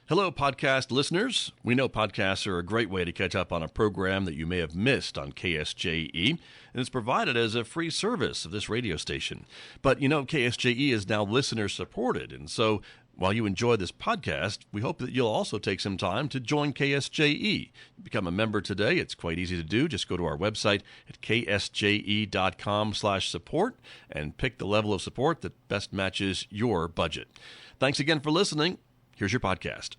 Hello, podcast listeners. We know podcasts are a great way to catch up on a program that you may have missed on KSJE, and it's provided as a free service of this radio station. But you know, KSJE is now listener-supported, and so while you enjoy this podcast, we hope that you'll also take some time to join KSJE. Become a member today. It's quite easy to do. Just go to our website at ksje.com/support and pick the level of support that best matches your budget. Thanks again for listening. Here's your podcast.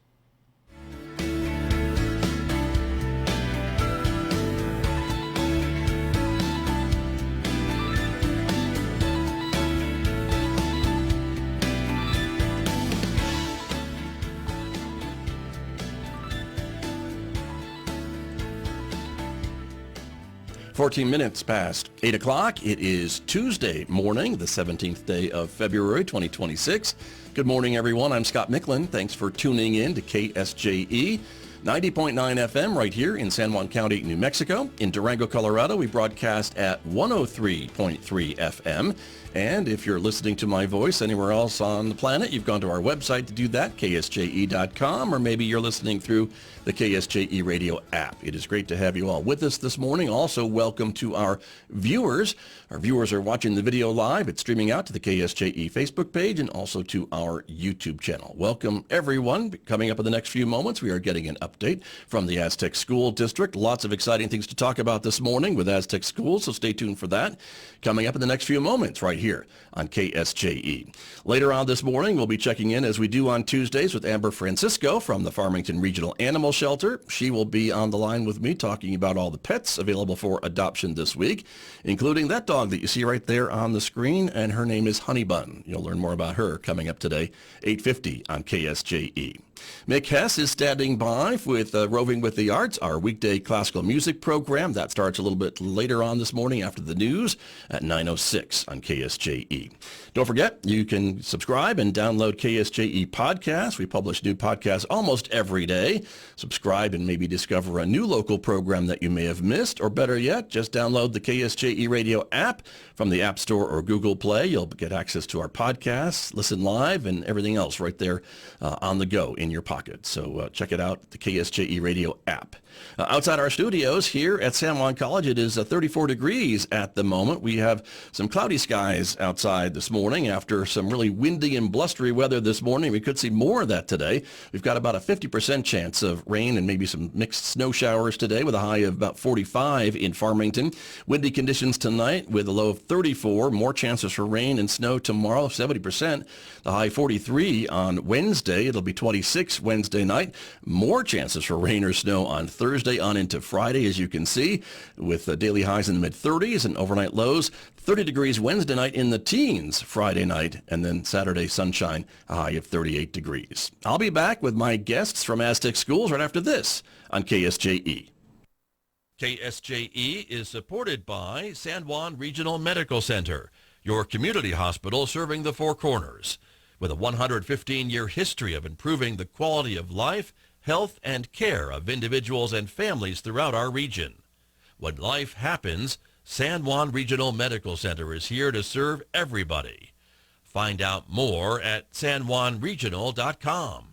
14 minutes past 8 o'clock. It is Tuesday morning, the 17th day of February, 2026. Good morning, everyone. I'm Scott Michlin. Thanks for tuning in to KSJE 90.9 FM right here in San Juan County, New Mexico. In Durango, Colorado, we broadcast at 103.3 FM. And if you're listening to my voice anywhere else on the planet, you've gone to our website to do that, ksje.com, or maybe you're listening through the KSJE radio app. It is great to have you all with us this morning. Also, welcome to our viewers. Our viewers are watching the video live. It's streaming out to the KSJE Facebook page and also to our YouTube channel. Welcome, everyone. Coming up in the next few moments, we are getting an update from the Aztec School District. Lots of exciting things to talk about this morning with Aztec Schools, so stay tuned for that. Coming up in the next few moments right here on KSJE. Later on this morning, we'll be checking in, as we do on Tuesdays, with Amber Francisco from the Farmington Regional Animal Shelter. She will be on the line with me talking about all the pets available for adoption this week, including that dog that you see right there on the screen, and her name is Honeybun. You'll learn more about her coming up today, 8:50 on KSJE. Mick Hess is standing by with Roving with the Arts, our weekday classical music program. That starts a little bit later on this morning after the news at 9:06 on KSJE. Don't forget, you can subscribe and download KSJE podcasts. We publish new podcasts almost every day. Subscribe and maybe discover a new local program that you may have missed, or better yet, just download the KSJE radio app from the App Store or Google Play. You'll get access to our podcasts, listen live, and everything else right there on the go in your pocket. So check it out, the KSJE radio app. Outside our studios here at San Juan College, it is 34 degrees at the moment. We have some cloudy skies outside this morning after some really windy and blustery weather this morning. We could see more of that today. We've got about a 50% chance of rain and maybe some mixed snow showers today with a high of about 45 in Farmington. Windy conditions tonight with a low of 34. More chances for rain and snow tomorrow, 70%. The high 43 on Wednesday. It'll be 26 Wednesday night. More chances for rain or snow on Thursday on into Friday, as you can see, with daily highs in the mid-30s and overnight lows. 30 degrees Wednesday night, in the teens Friday night, and then Saturday sunshine, a high of 38 degrees. I'll be back with my guests from Aztec Schools right after this on KSJE. KSJE is supported by San Juan Regional Medical Center, your community hospital serving the Four Corners. With a 115-year history of improving the quality of life, health, and care of individuals and families throughout our region. When life happens, San Juan Regional Medical Center is here to serve everybody. Find out more at sanjuanregional.com.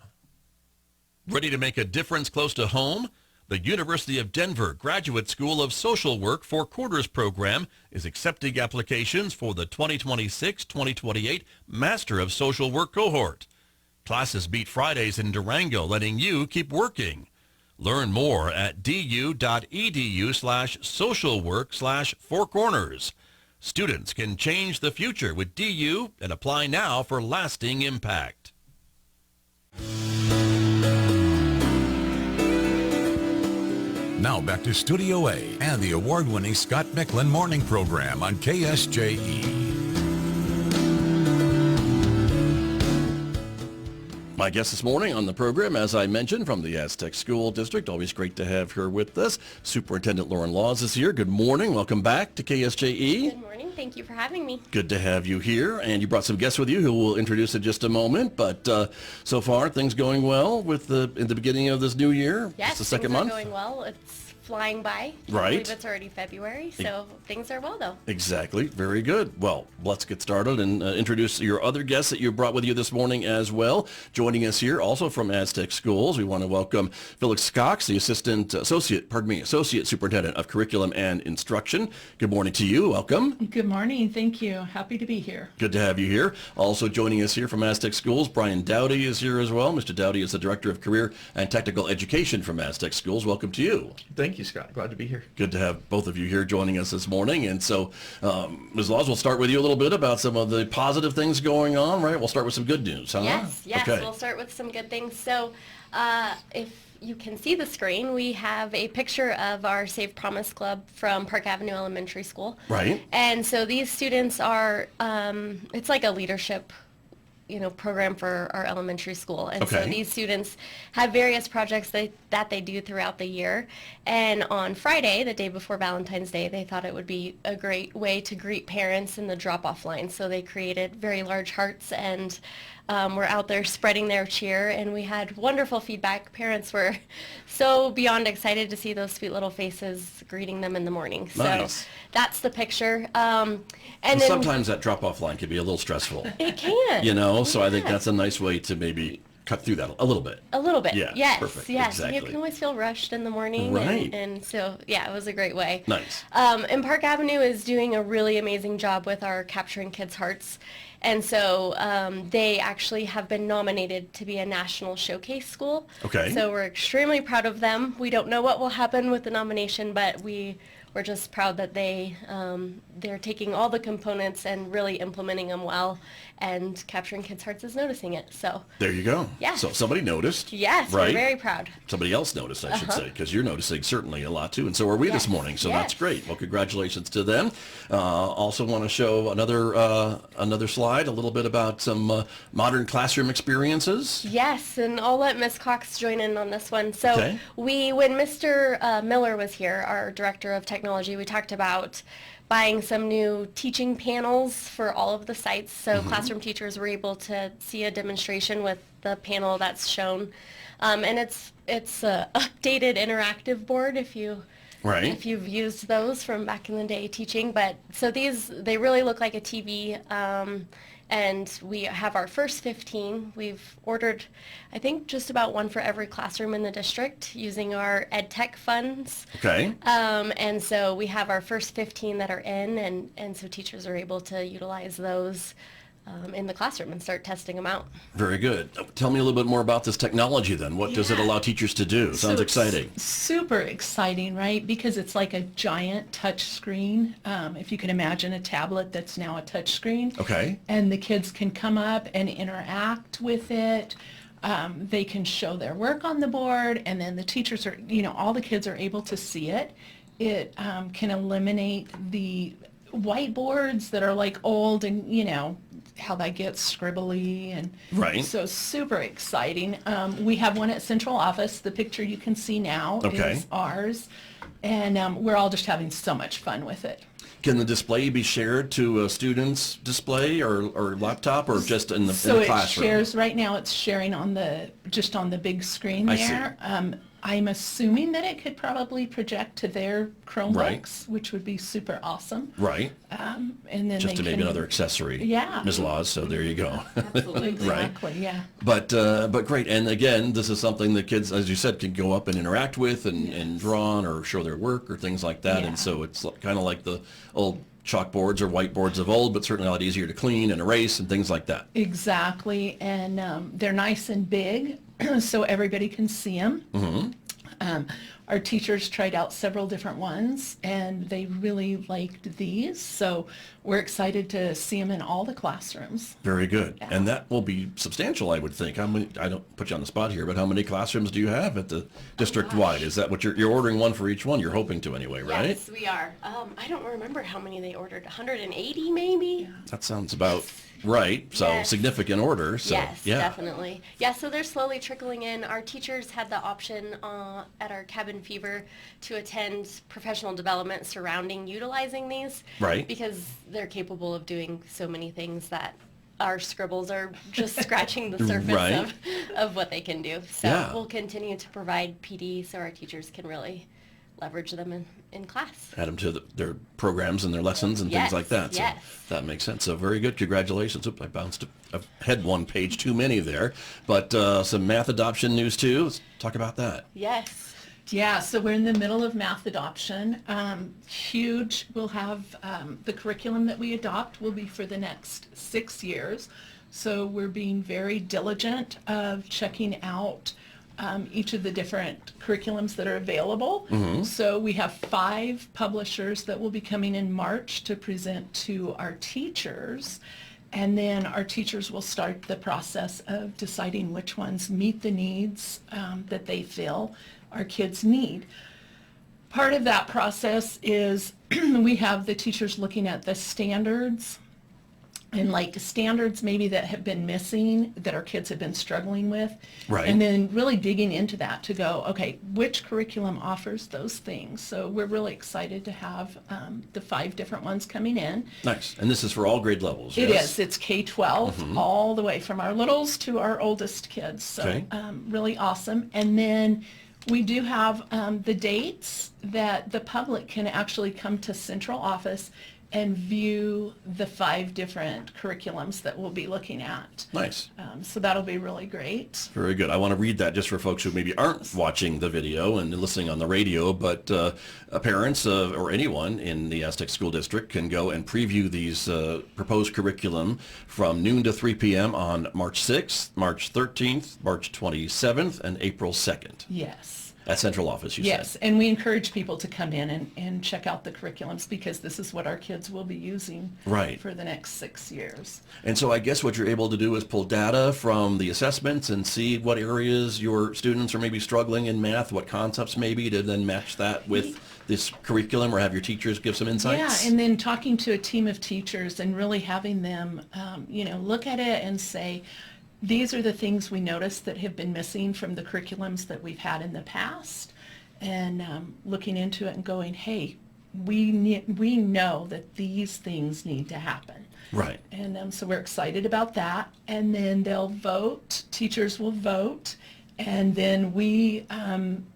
Ready to make a difference close to home? The University of Denver Graduate School of Social Work Four Quarters program is accepting applications for the 2026-2028 Master of Social Work cohort. Classes meet Fridays in Durango, letting you keep working. Learn more at du.edu/socialwork/Four Corners. Students can change the future with DU and apply now for lasting impact. Now back to Studio A and the award-winning Scott Michlin morning program on KSJE. My guest this morning on the program, as I mentioned, from the Aztec School District. Always great to have her with us. Superintendent Lauren Laws is here. Good morning. Welcome back to KSJE. Good morning. Thank you for having me. Good to have you here. And you brought some guests with you who we'll introduce in just a moment. But so far, things going well in the beginning of this new year? Yes, it's the second things month. Are going well. It's Right. flying by. I believe it's already February, so things are well, though. Exactly. Very good. Well, let's get started and introduce your other guests that you brought with you this morning as well. Joining us here, also from Aztec Schools, we want to welcome Phyllis Cox, the Associate Superintendent of Curriculum and Instruction. Good morning to you. Welcome. Good morning. Thank you. Happy to be here. Good to have you here. Also joining us here from Aztec Schools, Brian Dowdy is here as well. Mr. Dowdy is the Director of Career and Technical Education from Aztec Schools. Welcome to you. Thank you, Scott. Glad to be here. Good to have both of you here joining us this morning. And so, Ms. Laws, we'll start with you a little bit about some of the positive things going on, right? We'll start with some good news, huh? Yes, Okay. we'll start with some good things. So if you can see the screen, we have a picture of our Save Promise Club from Park Avenue Elementary School. Right. And so these students are, it's like a leadership program for our elementary school. And so Okay. these students have various projects that they do throughout the year. And on Friday, the day before Valentine's Day, they thought it would be a great way to greet parents in the drop-off line. So they created very large hearts and were out there spreading their cheer, and we had wonderful feedback. Parents were so beyond excited to see those sweet little faces greeting them in the morning. Nice. So that's the picture. And then Sometimes that drop-off line can be a little stressful, it can. so I think that's a nice way to maybe cut through that a little bit. A little bit. Yeah, Yes. perfect. Yes. Exactly. You can always feel rushed in the morning. Right. And so, yeah, it was a great way. Nice. And Park Avenue is doing a really amazing job with our Capturing Kids' Hearts. And so they actually have been nominated to be a national showcase school. Okay. So we're extremely proud of them. We don't know what will happen with the nomination, but we're just proud that they're taking all the components and really implementing them well, and Capturing Kids' Hearts is noticing it. So There you go. Yeah. So somebody noticed. yes, Right. we're very proud. Somebody else noticed, I should say, because you're noticing certainly a lot too, and so are we this Yes, morning. So yes. that's great. Well, congratulations to them. Also want to show another slide, a little bit about some modern classroom experiences. Yes, and I'll let Ms. Cox join in on this one. So Okay. when Mr. Miller was here, our Director of Technology, we talked about buying some new teaching panels for all of the sites, so classroom teachers were able to see a demonstration with the panel that's shown. And it's a updated interactive board if you've used those from back in the day teaching. But so they really look like a TV. And we have our first 15. We've ordered, I think, just about one for every classroom in the district using our EdTech funds. Okay. And so we have our first 15 that are in, and so teachers are able to utilize those in the classroom and start testing them out. Very good. Tell me a little bit more about this technology then. What does it Yeah. allow teachers to do? Sounds So exciting. Super exciting, right? Because it's like a giant touch screen. If you can imagine a tablet that's now a touch screen. Okay. And the kids can come up and interact with it. They can show their work on the board, and then the teachers are, all the kids are able to see it. It can eliminate the whiteboards that are like old and, how that gets scribbly, and Right. so super exciting. We have one at central office. The picture you can see now Okay. is ours, and we're all just having so much fun with it. Can the display be shared to a student's display or laptop, or just in the So it classroom? shares right now. It's sharing on the big screen I see. there. I'm assuming that it could probably project to their Chromebooks, Right. which would be super awesome. Right. And then Just they to maybe can, another accessory. Yeah. Ms. Laws, so there you go. Absolutely, exactly, yeah. But great. And again, this is something that kids, as you said, can go up and interact with and draw on or show their work or things like that. Yeah. And so it's kind of like the old chalkboards or whiteboards of old, but certainly a lot easier to clean and erase and things like that. Exactly, and they're nice and big, so everybody can see them. Our teachers tried out several different ones, and they really liked these, so we're excited to see them in all the classrooms. Very good. Yeah. And that will be substantial, I would think. How many, I don't put you on the spot here, but how many classrooms do you have at the district-wide? Is that what you're ordering one for each one? You're hoping to anyway, right? Yes, we are. I don't remember how many they ordered. 180 maybe? That sounds about right. So Yes. significant order. So Yes, yeah. definitely. Yeah, so they're slowly trickling in. Our teachers had the option at our Cabin Fever to attend professional development surrounding utilizing these. Right. Because they're capable of doing so many things that our scribbles are just scratching the surface Right. of what they can do. So Yeah. we'll continue to provide PD so our teachers can really leverage them in class. Add them to their programs and their lessons and things like that. So Yes. that makes sense. So very good. Congratulations. Oops, I bounced ahead one page too many there. But some math adoption news too. Let's talk about that. Yes. Yeah, so we're in the middle of math adoption. Huge. We'll have the curriculum that we adopt will be for the next 6 years. So we're being very diligent of checking out each of the different curriculums that are available. So we have 5 publishers that will be coming in March to present to our teachers. And then our teachers will start the process of deciding which ones meet the needs that they feel our kids need. Part of that process is we have the teachers looking at the standards and like standards maybe that have been missing that our kids have been struggling with. Right. And then really digging into that to go, okay, which curriculum offers those things? So we're really excited to have the 5 different ones coming in. Nice. And this is for all grade levels, It yes? is. It's K-12 all the way from our littles to our oldest kids. So Okay. really awesome. And then we do have the dates that the public can actually come to central office and view the 5 different curriculums that we'll be looking at. Nice. So that'll be really great. Very good. I want to read that just for folks who maybe aren't watching the video and listening on the radio, but parents or anyone in the Aztec School District can go and preview these proposed curriculum from noon to 3 p.m. on March 6th, March 13th, March 27th, and April 2nd. Yes. At central office, you Yes, said. and we encourage people to come in and check out the curriculums because this is what our kids will be using Right. for the next 6 years. And so I guess what you're able to do is pull data from the assessments and see what areas your students are maybe struggling in math, what concepts maybe, to then match that with this curriculum or have your teachers give some insights? Yeah, and then talking to a team of teachers and really having them, look at it and say, these are the things we noticed that have been missing from the curriculums that we've had in the past, and looking into it and going, hey, we know that these things need to happen. Right. And so we're excited about that. And then they'll vote, teachers will vote, and then we,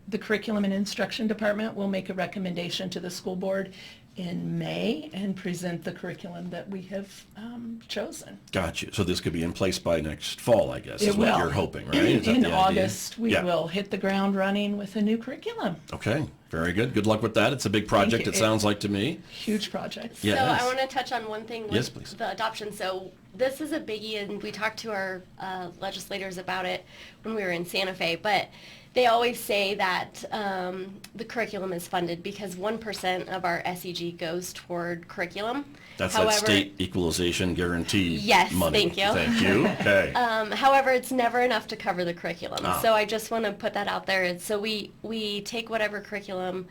the curriculum and instruction department, will make a recommendation to the school board in May and present the curriculum that we have chosen. Got you. So this could be in place by next fall, I guess, is It what will. you're hoping, right? Is that In the idea? August, we Yeah. will hit the ground running with a new curriculum. Okay. Very good. Good luck with that. It's a big project, you. it sounds like to me. Huge project. Yeah. So Yes. I want to touch on one thing with Yes, please. the adoption. So this is a biggie, and we talked to our legislators about it when we were in Santa Fe, but they always say that the curriculum is funded because 1% of our SEG goes toward curriculum. That's that state equalization guarantee Yes, money. thank you. Thank you. Okay. However, it's never enough to cover the curriculum. Ah. So I just want to put that out there. So we take whatever curriculum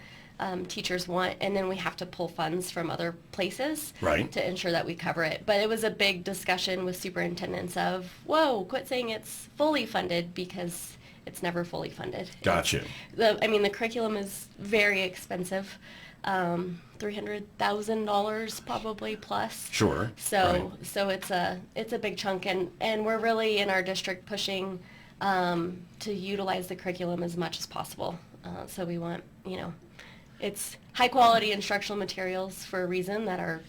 teachers want, and then we have to pull funds from other places Right. to ensure that we cover it. But it was a big discussion with superintendents of, whoa, quit saying it's fully funded because it's never fully funded. Got you. The curriculum is very expensive, $300,000 probably plus. Sure. So Right. so it's a big chunk, and we're really in our district pushing to utilize the curriculum as much as possible. So we want, it's high quality instructional materials for a reason that are,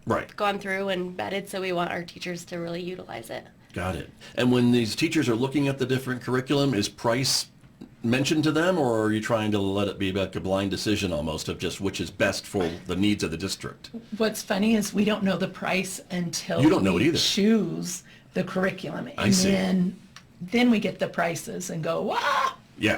Right. gone through and vetted. So we want our teachers to really utilize it. Got it. And when these teachers are looking at the different curriculum, is price mentioned to them, or are you trying to let it be like a blind decision almost of just which is best for the needs of the district? What's funny is we don't know the price until You don't know it we either. choose the curriculum. And I see. then we get the prices and go, wow! Yeah.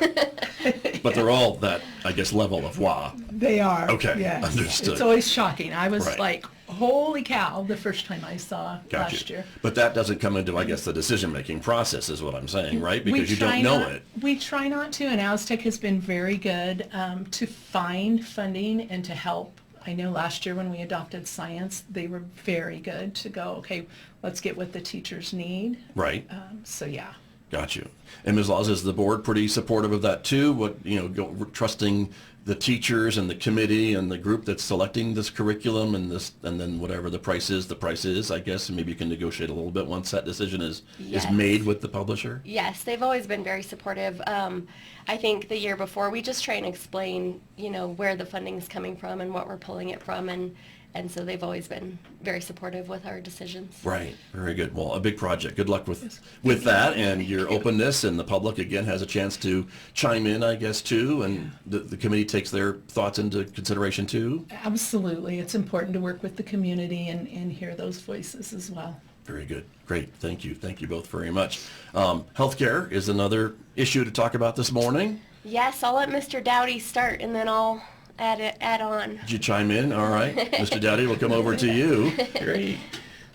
But they're all that, I guess, level of wow. They are. Okay, Yes. understood. It's always shocking. I was Right. like, holy cow, the first time I saw Got last you. year. But that doesn't come into, I guess, the decision-making process is what I'm saying, right? Because you don't know it. We try not to, and Aztec has been very good to find funding and to help. I know last year when we adopted science, they were very good to go, okay, let's get what the teachers need. Right. So yeah. Got you. And Ms. Laws, is the board pretty supportive of that too? What, trusting the teachers and the committee and the group that's selecting this curriculum and then whatever the price is, I guess, and maybe you can negotiate a little bit once that decision is made with the publisher? Yes, they've always been very supportive. I think the year before we just try and explain, where the funding's coming from and what we're pulling it from, and so they've always been very supportive with our decisions. Right. Very good. Well, a big project. Good luck with that and your openness, and the public, again, has a chance to chime in, I guess, too, and the committee takes their thoughts into consideration, too? Absolutely. It's important to work with the community and hear those voices as well. Very good. Great. Thank you. Thank you both very much. Healthcare is another issue to talk about this morning. Yes, I'll let Mr. Dowdy start, and then I'll add on. Did you chime in? All right. Mr. Dowdy, we'll come over to you. Great.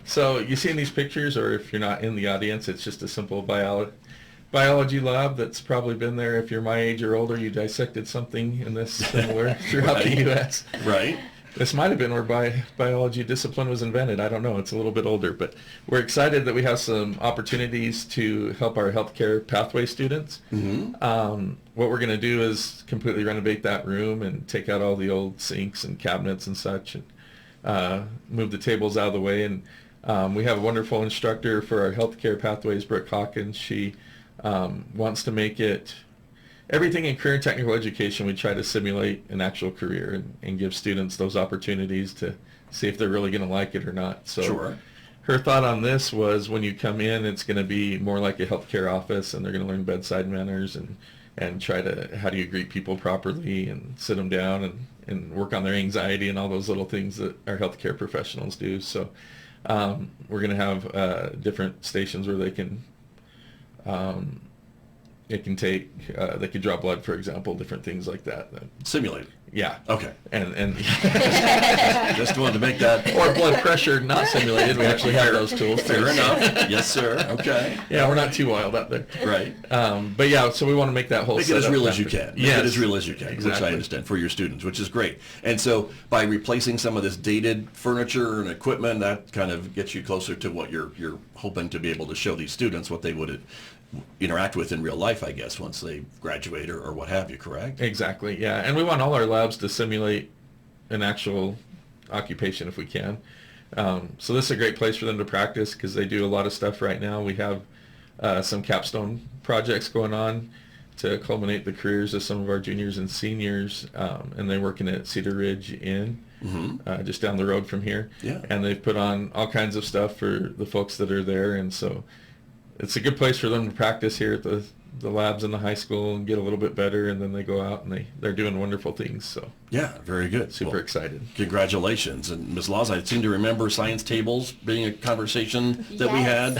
So you see in these pictures, or if you're not in the audience, it's just a simple biology lab that's probably been there. If you're my age or older, you dissected something in this similar throughout the U.S. Right. This might have been where biology discipline was invented. I don't know. It's a little bit older. But we're excited that we have some opportunities to help our healthcare pathway students. Mm-hmm. What we're going to do is completely renovate that room and take out all the old sinks and cabinets and such, and move the tables out of the way. And we have a wonderful instructor for our healthcare pathways, Brooke Hawkins. She wants to make it everything in career and technical education. We try to simulate an actual career and give students those opportunities to see if they're really going to like it or not. So sure. Her thought on this was, when you come in, it's going to be more like a healthcare office, and they're going to learn bedside manners and try to, how do you greet people properly and sit them down and work on their anxiety and all those little things that our healthcare professionals do. So we're going to have different stations where they can they could draw blood, for example, different things like that. Simulate. Yeah. Okay. And just wanted to make that. Or blood pressure not simulated. We actually have those tools. Fair enough. Yes, sir. Okay. Yeah, we're not too wild out there. Right. But yeah, so we want to make that whole Make it as real as you can. Make it as real as you can, exactly. Which I understand, for your students, which is great. And so by replacing some of this dated furniture and equipment, that kind of gets you closer to what you're hoping to be able to show these students, what they would interact with in real life, I guess, once they graduate or what have you, correct? Exactly, yeah. And we want all our labs to simulate an actual occupation if we can. So this is a great place for them to practice, because they do a lot of stuff right now. We have some capstone projects going on to culminate the careers of some of our juniors and seniors, and they're working at Cedar Ridge Inn, just down the road from here. Yeah. And they've put on all kinds of stuff for the folks that are there, and so it's a good place for them to practice here at the labs in the high school and get a little bit better, and then they go out and they're doing wonderful things. So yeah, very good. Super excited. Congratulations. And Ms. Laws, I seem to remember science tables being a conversation that we had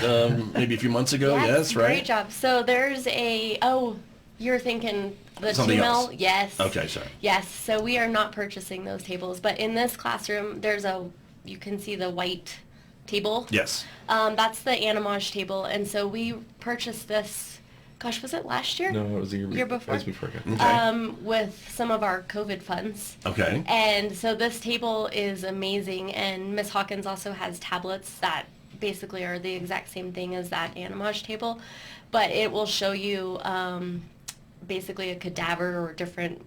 maybe a few months ago. Yes, right? Great job. So there's you're thinking the Something T-Mel? else. Yes. Okay, sorry. Yes, so we are not purchasing those tables, but in this classroom, you can see the white table. Yes. That's the Animage table, and so we purchased this, gosh, was it last year? No, it was the year before. It was before. Okay. With some of our COVID funds. Okay. And so this table is amazing, and Ms. Hawkins also has tablets that basically are the exact same thing as that Animage table, but it will show you basically a cadaver or different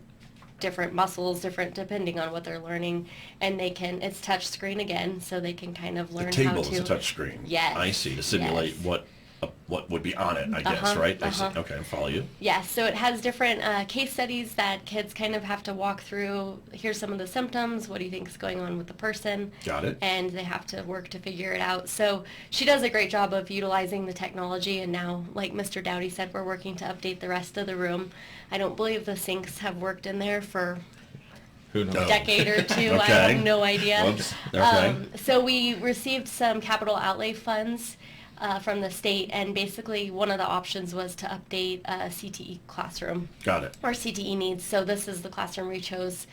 muscles, depending on what they're learning, and it's touch screen again, so they can kind of learn how to. The table is a touch screen. Yes. I see, to simulate what would be on it, I guess, right? I see. Okay, I follow you. Yes, so it has different case studies that kids kind of have to walk through. Here's some of the symptoms. What do you think is going on with the person? Got it. And they have to work to figure it out. So she does a great job of utilizing the technology, and now, like Mr. Dowdy said, we're working to update the rest of the room. I don't believe the sinks have worked in there for Who knows? a decade or two. Okay. I have no idea. Whoops. Okay. So we received some capital outlay funds from the state, and basically one of the options was to update a CTE classroom. Got it. Or CTE needs. So this is the classroom we chose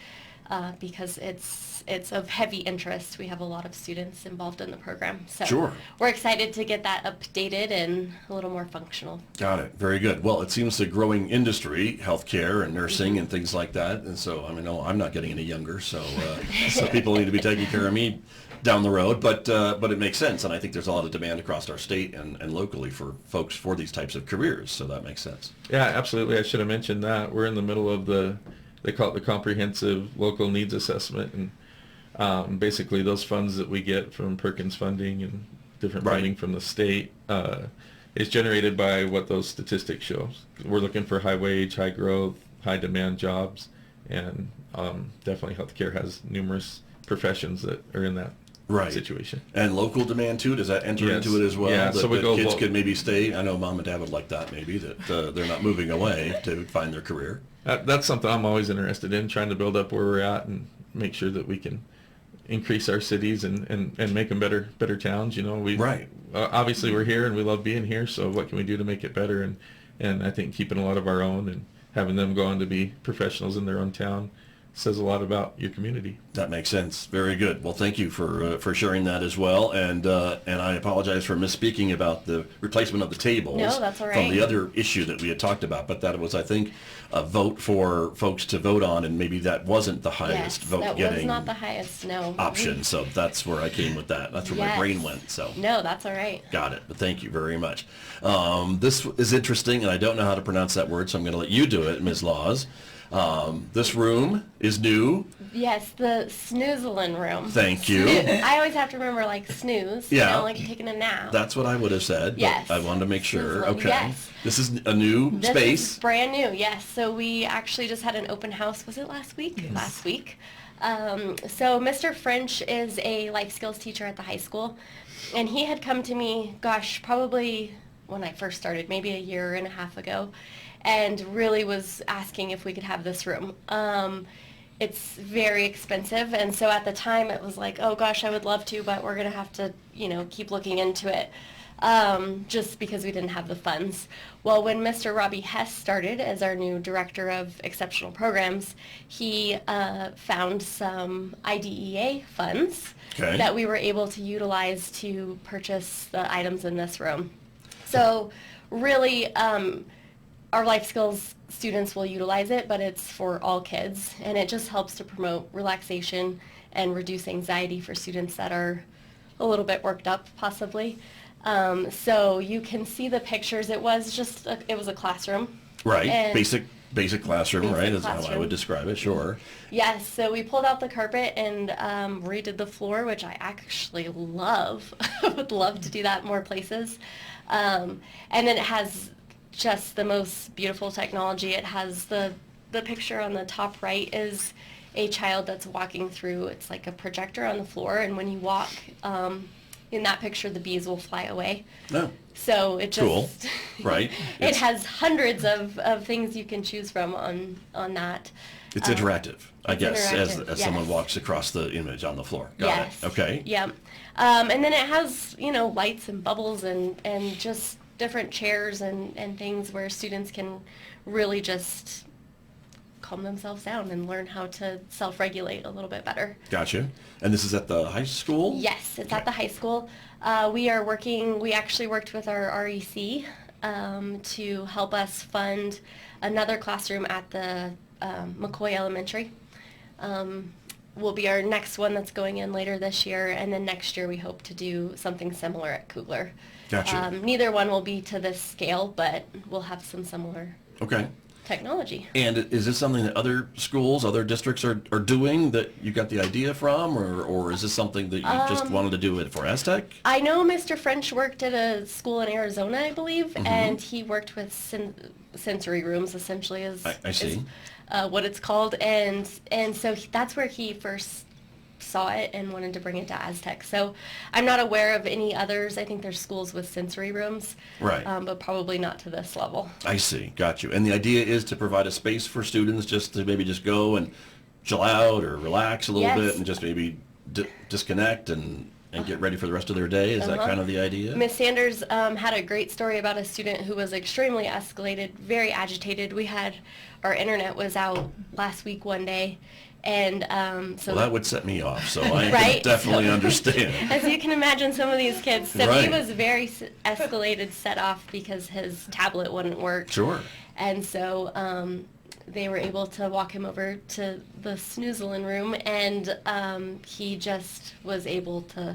because it's of heavy interest. We have a lot of students involved in the program. So Sure. We're excited to get that updated and a little more functional. Got it. Very good. Well, it seems a growing industry, healthcare and nursing and things like that. And so, I mean, no, I'm not getting any younger, so so people need to be taking care of me down the road, but it makes sense, and I think there's a lot of demand across our state and locally for folks for these types of careers, so that makes sense. Yeah, absolutely. I should have mentioned that. We're in the middle of they call it the comprehensive local needs assessment, and basically those funds that we get from Perkins funding and different Right. funding from the state is generated by what those statistics show. We're looking for high wage, high growth, high demand jobs, and definitely healthcare has numerous professions that are in that Right. situation. And local demand too, does that enter Yes. into it as well? Yeah, That, so we that go kids lo- could maybe stay. I know mom and dad would like that maybe, that they're not moving away to find their career. That's something I'm always interested in, trying to build up where we're at and make sure that we can increase our cities and make them better towns. You know, Right. Obviously we're here and we love being here, so what can we do to make it better? And I think keeping a lot of our own and having them go on to be professionals in their own town says a lot about your community. That makes sense. Very good. Well, thank you for sharing that as well. And I apologize for misspeaking about the replacement of the tables. No, that's all right. From the other issue that we had talked about, but that was, I think, a vote for folks to vote on, and maybe that wasn't the highest vote that getting was not the highest, no. option. So that's where I came with that. That's where my Yes. brain went. So. No, that's all right. Got it. But thank you very much. This is interesting, and I don't know how to pronounce that word, so I'm going to let you do it, Ms. Laws. This room is new. Yes, the snoozling room. Thank you. I always have to remember, like, snooze, Yeah. you know, like taking a nap. That's what I would have said, but Yes. I wanted to make sure. Snoozling, Okay. yes. This is a new This space. is brand new, yes. So we actually just had an open house. Was it last week? Yes. Last week. So Mr. French is a life skills teacher at the high school, and he had come to me, gosh, probably when I first started, maybe a year and a half ago, and really was asking if we could have this room. It's very expensive, and so at the time it was like, oh gosh, I would love to, but we're going to have to, keep looking into it. Just because we didn't have the funds. Well, when Mr. Robbie Hess started as our new director of exceptional programs, he found some IDEA funds Okay. that we were able to utilize to purchase the items in this room. So really, our life skills students will utilize it, but it's for all kids, and it just helps to promote relaxation and reduce anxiety for students that are a little bit worked up, possibly. So you can see the pictures. It was a classroom. Right. And- Basic classroom, Basic right? Is how I classroom. would describe it, sure. Yes, so we pulled out the carpet and redid the floor, which I actually love. I would love to do that in more places. And then it has just the most beautiful technology. It has the picture on the top right is a child that's walking through. It's like a projector on the floor, and when you walk, in that picture, the bees will fly away. No. So it just Cool. Right. it It's- has hundreds of things you can choose from on that. It's interactive, I it's guess, as interactive, someone yes. walks across the image on the floor. Got Yes. it. Okay. Yeah. And then it has, lights and bubbles and just different chairs and things where students can really just calm themselves down and learn how to self-regulate a little bit better. Gotcha. And this is at the high school? Yes, it's at Okay. the high school. We actually worked with our REC to help us fund another classroom at the McCoy Elementary. Will be our next one that's going in later this year, and then next year we hope to do something similar at Kugler. Gotcha. Neither one will be to this scale, but we'll have some similar Okay. technology. And is this something that other schools, other districts are doing that you got the idea from, or is this something that you just wanted to do it for Aztec? I know Mr. French worked at a school in Arizona, I believe, Mm-hmm. and he worked with sensory rooms, essentially, I see. is what it's called, and so that's where he first saw it and wanted to bring it to Aztec. So I'm not aware of any others. I think there's schools with sensory rooms, Right. but probably not to this level. I see. Got you. And the idea is to provide a space for students just to maybe just go and chill out or relax a little Yes. bit and just maybe disconnect and get ready for the rest of their day. Is that Uh-huh. kind of the idea? Ms. Sanders had a great story about a student who was extremely escalated, very agitated. Our internet was out last week one day, and so Well, that would set me off, so I Right? definitely So- understand. as you can imagine, some of these kids. So he Right. was very escalated, set off because his tablet wouldn't work. Sure. And so they were able to walk him over to the snoozling room, and he just was able to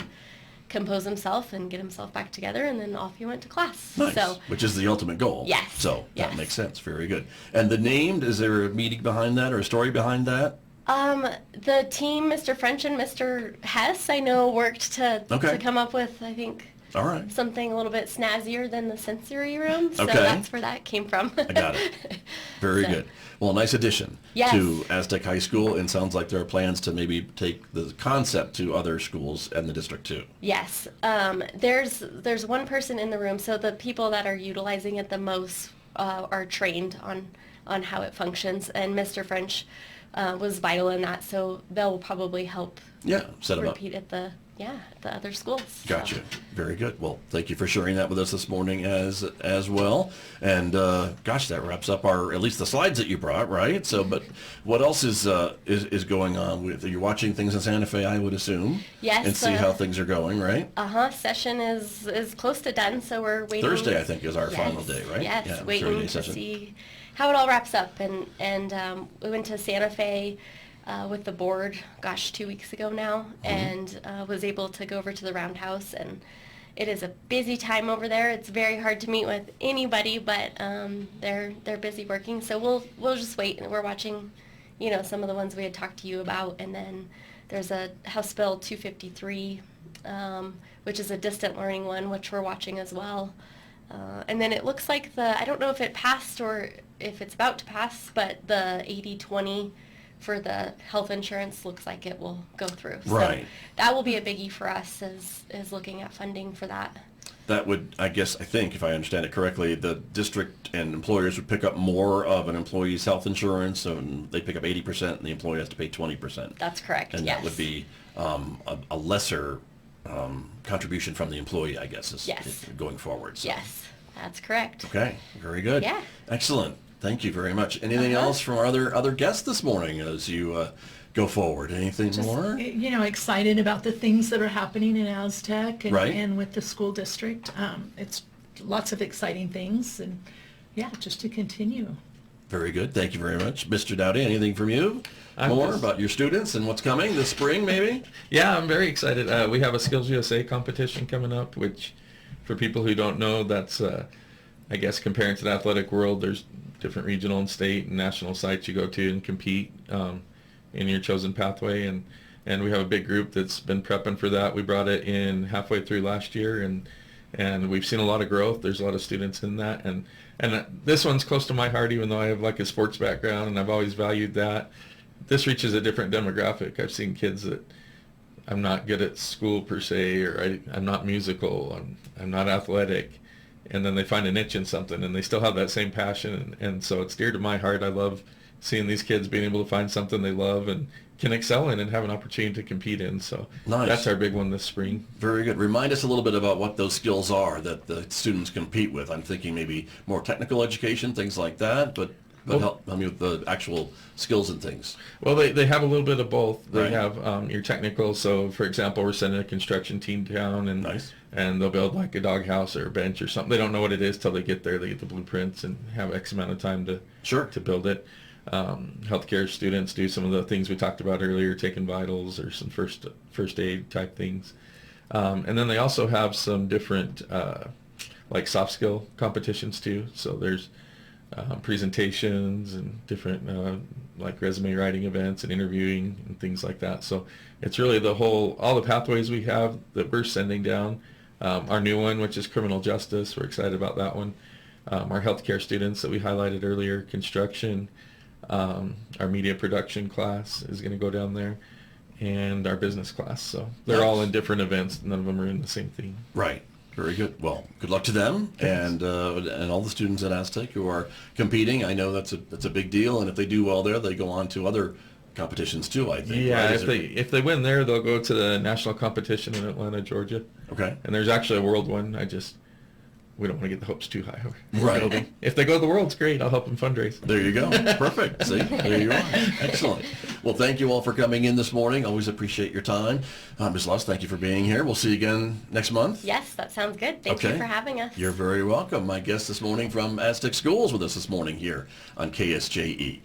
compose himself and get himself back together, and then off he went to class. Nice, So, which is the ultimate goal. Yes, So that yes. makes sense. Very good. And the name, is there a meaning behind that or a story behind that? the team, Mr. French and Mr. Hess, I know worked to come up with, I think, All right. something a little bit snazzier than the sensory room. So Okay. that's where that came from. I got it. Very So- good. Well, nice addition Yes. to Aztec High School, and sounds like there are plans to maybe take the concept to other schools and the district too. Yes. There's one person in the room, so the people that are utilizing it the most are trained on how it functions, and Mr. French was vital in that, so they'll probably help Yeah, set them up. repeat at the other schools. So. Gotcha. Very good. Well, thank you for sharing that with us this morning as well. And gosh, that wraps up at least the slides that you brought, right? So, but what else is going on with? You're watching things in Santa Fe, I would assume. Yes. And see how things are going, right? Session is close to done, so we're waiting. Thursday, I think, is our Yes, final day, right? Yes, Yeah, waiting 30-day to session. see how it all wraps up. And we went to Santa Fe with the board, 2 weeks ago now, and was able to go over to the Roundhouse. And it is a busy time over there. It's very hard to meet with anybody, but they're busy working. So we'll just wait, and we're watching, some of the ones we had talked to you about, and then there's a House Bill 253, which is a distant learning one, which we're watching as well. And then it looks like I don't know if it passed or if it's about to pass, but the 80/20 for the health insurance looks like it will go through. Right. So that will be a biggie for us is looking at funding for that. That would, I think, if I understand it correctly, the district and employers would pick up more of an employee's health insurance, and they pick up 80%, and the employee has to pay 20%. That's correct, And yes. that would be a lesser contribution from the employee, I guess, Yes. going forward. So. Yes, that's correct. Okay, very good. Yeah. Excellent. Thank you very much. Anything else from our other guests this morning as you go forward? Anything more? Excited about the things that are happening in Aztec and, Right. and with the school district. It's lots of exciting things, and just to continue. Very good. Thank you very much. Mr. Dowdy, anything from you? More about your students and what's coming this spring, maybe? Yeah, I'm very excited. We have a Skills USA competition coming up, which for people who don't know, that's, I guess, comparing to the athletic world, there's different regional and state and national sites you go to and compete in your chosen pathway. And we have a big group that's been prepping for that. We brought it in halfway through last year, and we've seen a lot of growth. There's a lot of students in that. And this one's close to my heart, even though I have like a sports background, and I've always valued that. This reaches a different demographic. I've seen kids that I'm not good at school per se, or I'm not musical, I'm not athletic, and then they find a niche in something, and they still have that same passion, and so it's dear to my heart. I love seeing these kids being able to find something they love and can excel in and have an opportunity to compete in. So Nice. That's our big one this spring. Very good. Remind us a little bit about what those skills are that the students compete with. I'm thinking maybe more technical education, things like that, but help me with the actual skills and things. Well, they have a little bit of both. They Right. have your technical. So, for example, we're sending a construction team down, and Nice. and they'll build like a doghouse or a bench or something. They don't know what it is till they get there. They get the blueprints and have X amount of time to build it. Healthcare students do some of the things we talked about earlier, taking vitals or some first aid type things. And then they also have some different like soft skill competitions too. So there's presentations and different like resume writing events and interviewing and things like that. So it's really all the pathways we have that we're sending down. Our new one, which is criminal justice, we're excited about that one. Our healthcare students that we highlighted earlier, construction, our media production class is going to go down there, and our business class. So they're all in different events. None of them are in the same theme. Right. Very good. Well, good luck to them and all the students at Aztec who are competing. I know that's a big deal, and if they do well there, they go on to other competitions too, I think. Yeah, right? if they win there, they'll go to the national competition in Atlanta, Georgia. Okay. And there's actually a world one. We don't want to get the hopes too high. Right. Building. If they go to the world's great. I'll help them fundraise. There you go. Perfect. See, there you are. Excellent. Well, thank you all for coming in this morning. Always appreciate your time. Ms. Luss, thank you for being here. We'll see you again next month. Yes, that sounds good. Thank you for having us. You're very welcome. My guest this morning from Aztec Schools with us this morning here on KSJE.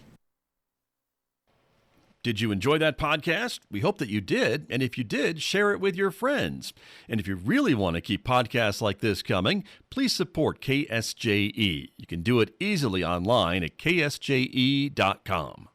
Did you enjoy that podcast? We hope that you did. And if you did, share it with your friends. And if you really want to keep podcasts like this coming, please support KSJE. You can do it easily online at ksje.com.